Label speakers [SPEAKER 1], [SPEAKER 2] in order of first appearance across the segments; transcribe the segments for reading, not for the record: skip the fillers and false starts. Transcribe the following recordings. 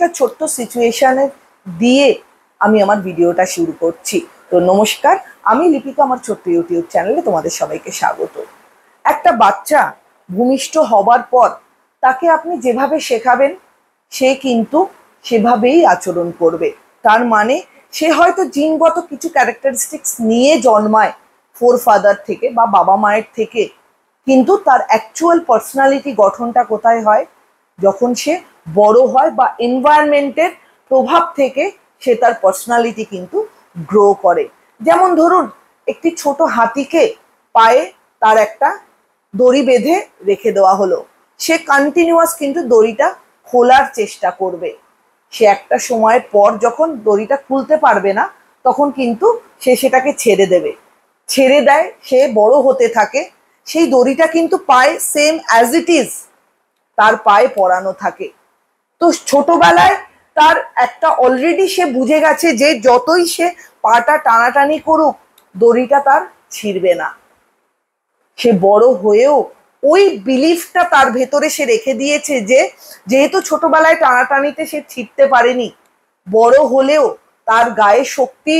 [SPEAKER 1] একটা ছোট্ট সিচুয়েশনে দিয়ে আমি আমার ভিডিওটা শুরু করছি। তো নমস্কার, আমি লিপিকা, আমার ছোট্ট ইউটিউব চ্যানেলে তোমাদের সবাইকে স্বাগত। একটা বাচ্চা ভূমিষ্ঠ হবার পর তাকে আপনি যেভাবে শেখাবেন সে কিন্তু সেভাবেই আচরণ করবে। তার মানে সে হয়তো জিনগত কিছু ক্যারেক্টারিস্টিক্স নিয়ে জন্মায় ফোর ফাদার থেকে বা বাবা মায়ের থেকে, কিন্তু তার অ্যাকচুয়াল পার্সোনালিটি গঠনটা কোথায় হয়? যখন সে বড় হয় বা এনভায়রনমেন্টের প্রভাব থেকে সে তার পার্সোনালিটি কিন্তু গ্রো করে। যেমন ধরুন, একটি ছোট হাতিকে পায়ে তার একটা দড়ি বেঁধে রেখে দেওয়া হলো, সে কন্টিনিউয়াস কিন্তু দড়িটা খোলার চেষ্টা করবে। সে একটা সময়ের পর যখন দড়িটা খুলতে পারবে না তখন কিন্তু সে সেটাকে ছেড়ে দেবে। ছেড়ে দেয়, সে বড় হতে থাকে, সেই দড়িটা কিন্তু পায়ে সেম অ্যাজ ইট ইজ তার পায়ে পরানো থাকে। তো ছোটবেলায় তার একটা অলরেডি সে বুঝে গেছে যে যতই সে পাটা টানাটানি করুক দড়িটা তার ছিঁড়বে না। সে বড় হয়েও ওই বিলিফটা তার ভেতরে সে রেখে দিয়েছে যে যেহেতু ছোটবেলায় টানাটানিতে সে ছিঁড়তে পারেনি, বড় হলেও তার গায়ে শক্তি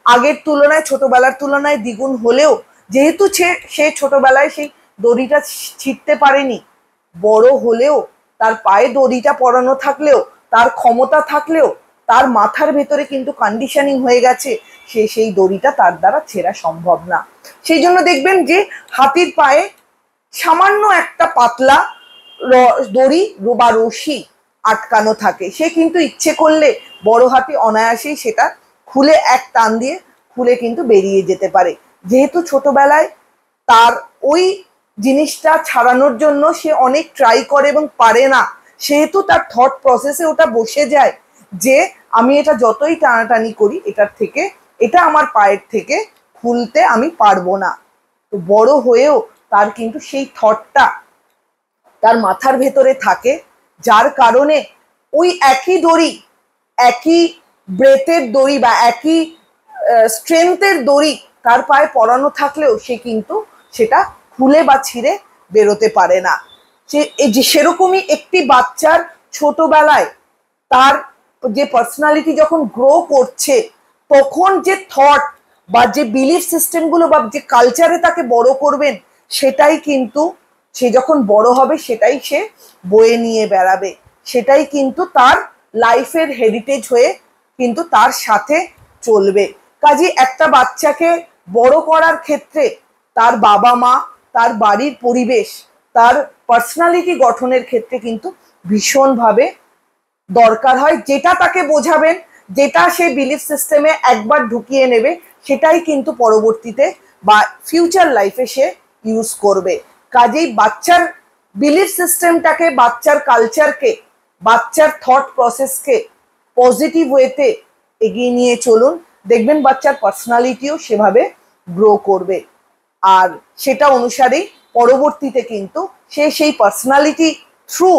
[SPEAKER 1] আগের তুলনায় ছোটবেলার তুলনায় দ্বিগুণ হলেও যেহেতু সে ছোটবেলায় সেই দড়িটা ছিঁড়তে পারেনি, বড় হলেও তার পায়ে দড়িটা পরানো থাকলেও, তার ক্ষমতা থাকলেও, তার মাথার ভেতরে কিন্তু কন্ডিশনিং হয়ে গেছে সেই দড়িটা তার দ্বারা ছেঁড়া সম্ভব না। সেই জন্য দেখবেন যে হাতির পায়ে সামান্য একটা পাতলা দড়ি বা রশি আটকানো থাকে, সে কিন্তু ইচ্ছে করলে বড় হাতি অনায়াসেই সেটা খুলে এক টান দিয়ে খুলে কিন্তু বেরিয়ে যেতে পারে। যেহেতু ছোটবেলায় তার ওই জিনিসটা ছাড়ানোর জন্য সে অনেক ট্রাই করে এবং পারে না, সেহেতু তার থট প্রসেসে ওটা বসে যায় যে আমি এটা যতই টানাটানি করি এটা আমার পায়ের থেকে খুলতে আমি পারবো না। তো বড় হয়েও তার কিন্তু সেই থটটা তার মাথার ভেতরে থাকে, যার কারণে ওই একই দড়ি, একই ব্রেথের দড়ি বা একই স্ট্রেংথের দড়ি তার পায়ে পরানো থাকলেও সে কিন্তু সেটা খুলে বা ছিঁড়ে বেরোতে পারে না। সেরকমই একটি বাচ্চার ছোটবেলায় তার যে পার্সোনালিটি যখন গ্রো করছে তখন যে থট বা যে বিলিফ সিস্টেমগুলো বা যে কালচারে তাকে বড় করবেন সেটাই কিন্তু সে যখন বড় হবে সেটাই সে বয়ে নিয়ে বেড়াবে, সেটাই কিন্তু তার লাইফের হেরিটেজ হয়ে কিন্তু তার সাথে চলবে। কাজে একটা বাচ্চাকে বড় করার ক্ষেত্রে তার বাবা মা, তার বাড়ির পরিবেশ, তার পার্সোনালিটি গঠনের ক্ষেত্রে কিন্তু ভীষণভাবে দরকার হয়। যেটা তাকে বোঝাবেন, যেটা সে বিলিফ সিস্টেমে একবার ঢুকিয়ে নেবে সেটাই কিন্তু পরবর্তীতে বা ফিউচার লাইফে সে ইউজ করবে। কাজেই বাচ্চার বিলিফ সিস্টেমটাকে, বাচ্চার কালচারকে, বাচ্চার থট প্রসেসকে পজিটিভ ওয়েতে এগিয়ে নিয়ে চলুন, দেখবেন বাচ্চার পার্সোনালিটিও সেভাবে গ্রো করবে। আর সেটা অনুসারেই পরবর্তীতে কিন্তু সে সেই পার্সোনালিটি থ্রু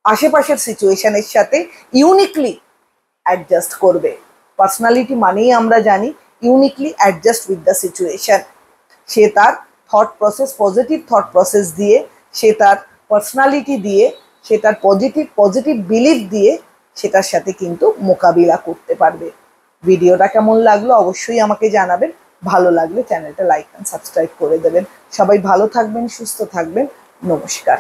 [SPEAKER 1] আশেপাশের সিচুয়েশনের সাথে ইউনিকলি অ্যাডজাস্ট করবে। পার্সোনালিটি মানেই আমরা জানি uniquely adjust with the situation. সে তার thought process, positive thought process দিয়ে, সে তার পার্সোনালিটি দিয়ে, সে তার পজিটিভ বিলিফ দিয়ে সেটার সাথে কিন্তু মোকাবিলা করতে পারবে। ভিডিওটা কেমন লাগলো অবশ্যই আমাকে জানাবেন। ভালো লাগলে চ্যানেলটা লাইক অ্যান্ড সাবস্ক্রাইব করে দেবেন। সবাই ভালো থাকবেন, সুস্থ থাকবেন। নমস্কার।